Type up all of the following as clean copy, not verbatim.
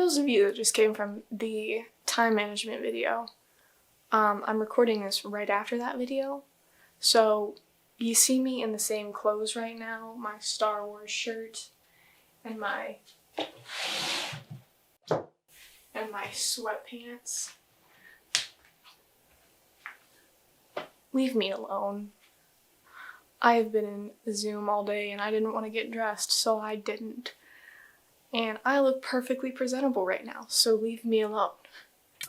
those of you that just came from the time management video, I'm recording this right after that video. So you see me in the same clothes right now, my Star Wars shirt and my sweatpants. Leave me alone. I have been in Zoom all day and I didn't want to get dressed, so I didn't. And I look perfectly presentable right now, so leave me alone.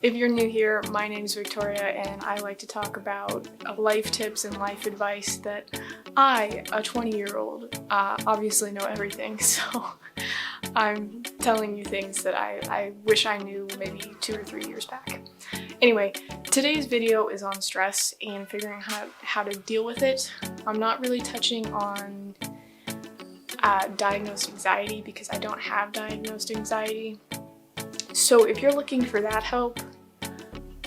If you're new here, my name's Victoria and I like to talk about life tips and life advice that I, a 20-year-old, obviously know everything, so I'm telling you things that I wish I knew maybe 2 or 3 years back. Anyway, today's video is on stress and figuring how to deal with it. I'm not really touching on diagnosed anxiety because I don't have diagnosed anxiety. So if you're looking for that help,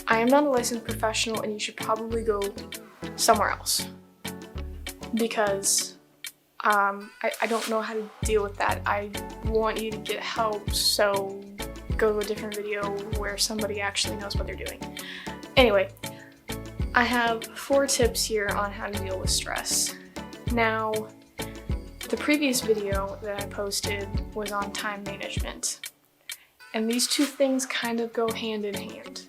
I am not a licensed professional and you should probably go somewhere else because I don't know how to deal with that. I want you to get help, so go to a different video where somebody actually knows what they're doing. Anyway, I have 4 tips here on how to deal with stress. Now, the previous video that I posted was on time management. And these 2 things kind of go hand in hand.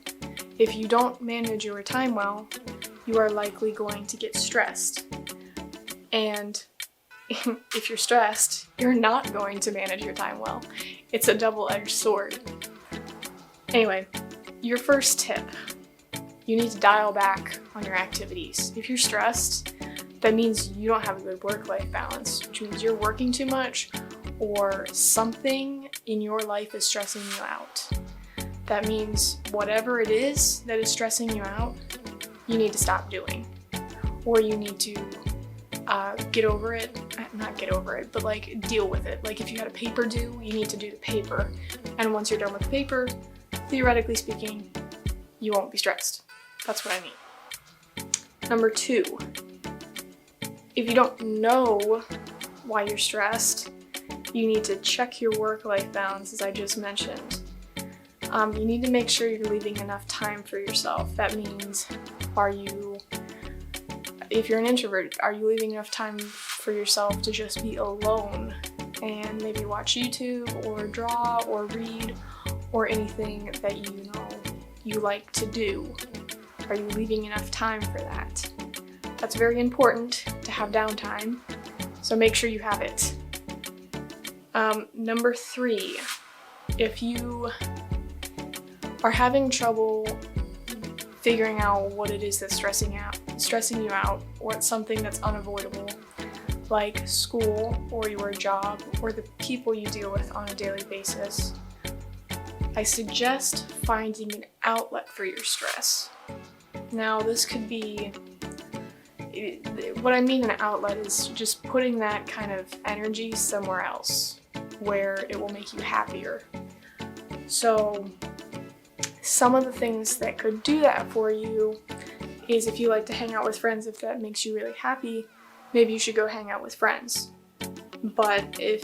If you don't manage your time well, you are likely going to get stressed. And if you're stressed, you're not going to manage your time well. It's a double-edged sword. Anyway, your first tip, you need to dial back on your activities. If you're stressed, that means you don't have a good work-life balance, which means you're working too much or something in your life is stressing you out. That means whatever it is that is stressing you out, you need to stop doing. Or you need to get over it. Not get over it, but like deal with it. Like if you had a paper due, you need to do the paper. And once you're done with the paper, theoretically speaking, you won't be stressed. That's what I mean. Number 2, if you don't know why you're stressed, you need to check your work-life balance, as I just mentioned. You need to make sure you're leaving enough time for yourself. That means, if you're an introvert, are you leaving enough time for yourself to just be alone and maybe watch YouTube or draw or read or anything that you know you like to do? Are you leaving enough time for that? That's very important to have downtime, so make sure you have it. Number 3, if you are having trouble figuring out what it is that's stressing you out, or it's something that's unavoidable, like school or your job or the people you deal with on a daily basis, I suggest finding an outlet for your stress. Now, this could be, what I mean an outlet is just putting that kind of energy somewhere else where it will make you happier. So some of the things that could do that for you is if you like to hang out with friends, if that makes you really happy, maybe you should go hang out with friends. But if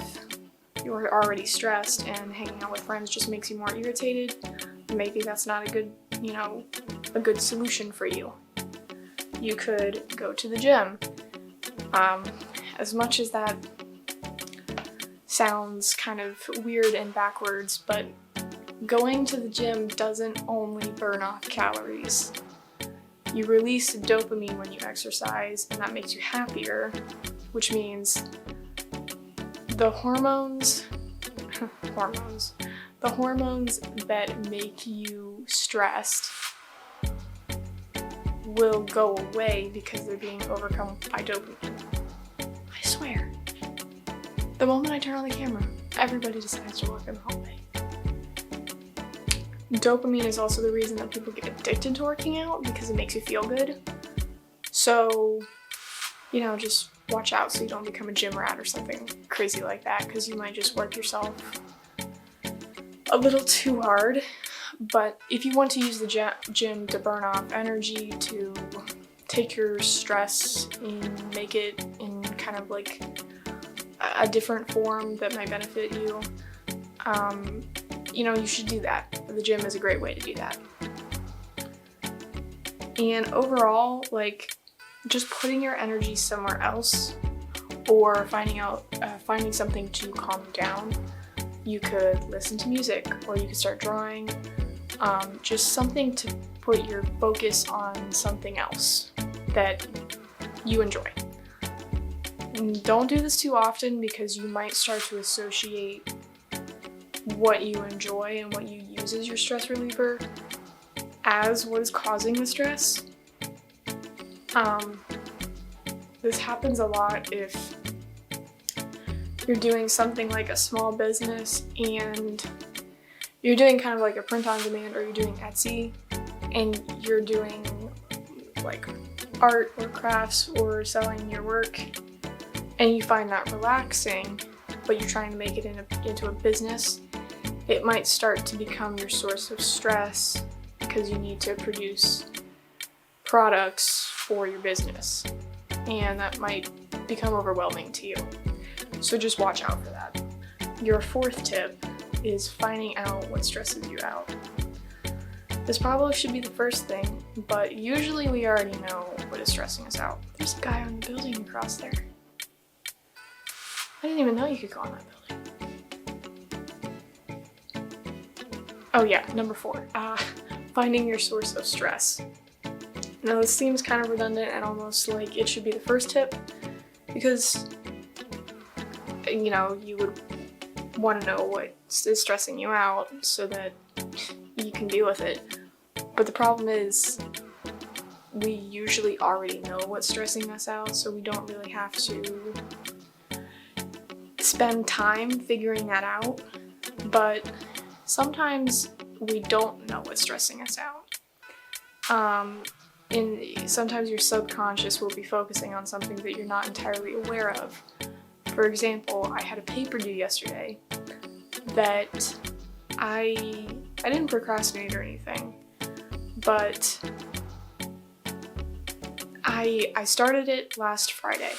you're already stressed and hanging out with friends just makes you more irritated, maybe that's not a good solution for you. You could go to the gym. As much as that sounds kind of weird and backwards, but going to the gym doesn't only burn off calories. You release dopamine when you exercise, and that makes you happier, which means the hormones that make you stressed will go away because they're being overcome by dopamine. I swear. The moment I turn on the camera, everybody decides to walk in the hallway. Dopamine is also the reason that people get addicted to working out because it makes you feel good. So, just watch out so you don't become a gym rat or something crazy like that, because you might just work yourself a little too hard. But if you want to use the gym to burn off energy, to take your stress and make it in kind of like a different form that might benefit you, you know, you should do that. The gym is a great way to do that. And overall, like, just putting your energy somewhere else, or finding something to calm you down. You could listen to music, or you could start drawing. Just something to put your focus on something else that you enjoy. And don't do this too often, because you might start to associate what you enjoy and what you use as your stress reliever as what is causing the stress. This happens a lot if you're doing something like a small business and you're doing kind of like a print on demand, or you're doing Etsy and you're doing like art or crafts or selling your work, and you find that relaxing, but you're trying to make it into a business. It might start to become your source of stress because you need to produce products for your business, and that might become overwhelming to you. So just watch out for that. Your fourth tip is finding out what stresses you out. This probably should be the first thing, but usually we already know what is stressing us out. There's a guy on the building across there. I didn't even know you could go on that building. Oh yeah, number 4. Finding your source of stress. Now this seems kind of redundant and almost like it should be the first tip, because you know, you would want to know what is stressing you out so that you can deal with it. But the problem is, we usually already know what's stressing us out, so we don't really have to spend time figuring that out. But sometimes we don't know what's stressing us out. Sometimes your subconscious will be focusing on something that you're not entirely aware of. For example, I had a paper due yesterday that I didn't procrastinate or anything, but I started it last Friday.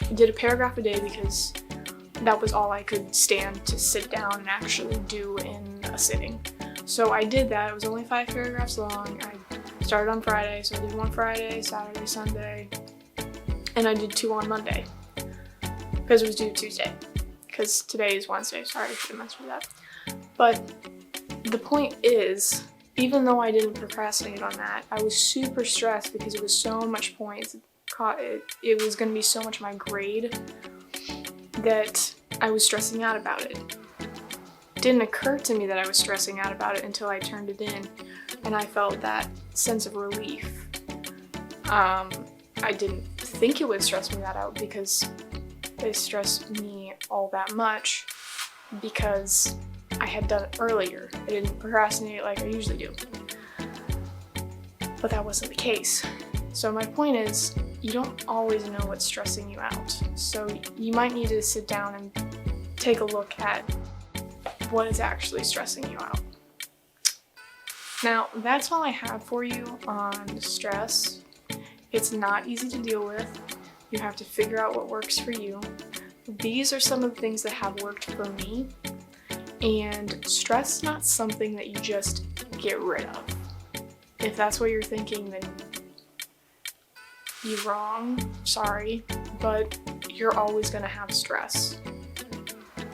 I did a paragraph a day because that was all I could stand to sit down and actually do in a sitting. So I did that. It was only 5 paragraphs long. I started on Friday, so I did 1 Friday, Saturday, Sunday, and I did 2 on Monday because it was due Tuesday, because today is Wednesday. Sorry, I should have mentioned that. But the point is, even though I didn't procrastinate on that, I was super stressed because it was so much points. It was going to be so much my grade that I was stressing out about it. It didn't occur to me that I was stressing out about it until I turned it in, and I felt that sense of relief. I didn't think it would stress me that out because it stressed me all that much because I had done it earlier. I didn't procrastinate like I usually do. But that wasn't the case. So my point is, you don't always know what's stressing you out. So you might need to sit down and take a look at what is actually stressing you out. Now, that's all I have for you on stress. It's not easy to deal with. You have to figure out what works for you. These are some of the things that have worked for me. And stress is not something that you just get rid of. If that's what you're thinking, then you're wrong. Sorry, but you're always going to have stress.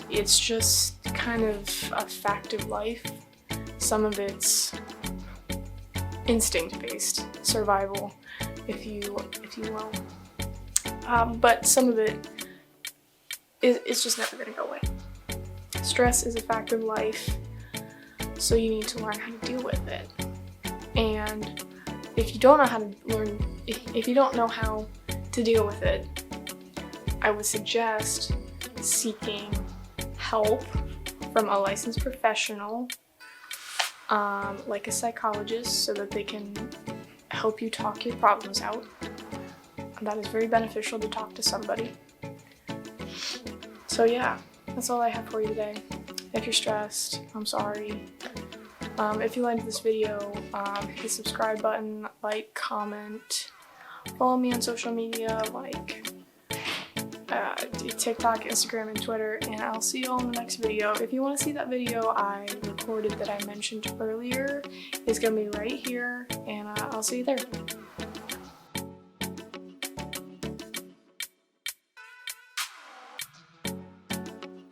It's just kind of a fact of life. Some of it's instinct-based survival, if you will. But some of it is just never going to go away. Stress is a fact of life, so you need to learn how to deal with it. And if you don't know how to deal with it, I would suggest seeking help from a licensed professional, like a psychologist, so that they can help you talk your problems out. That is very beneficial, to talk to somebody. So yeah, that's all I have for you today. If you're stressed, I'm sorry. If you liked this video, hit the subscribe button, like, comment, follow me on social media, like, TikTok, Instagram, and Twitter, and I'll see you all in the next video. If you want to see that video I recorded that I mentioned earlier, it's gonna be right here, and I'll see you there.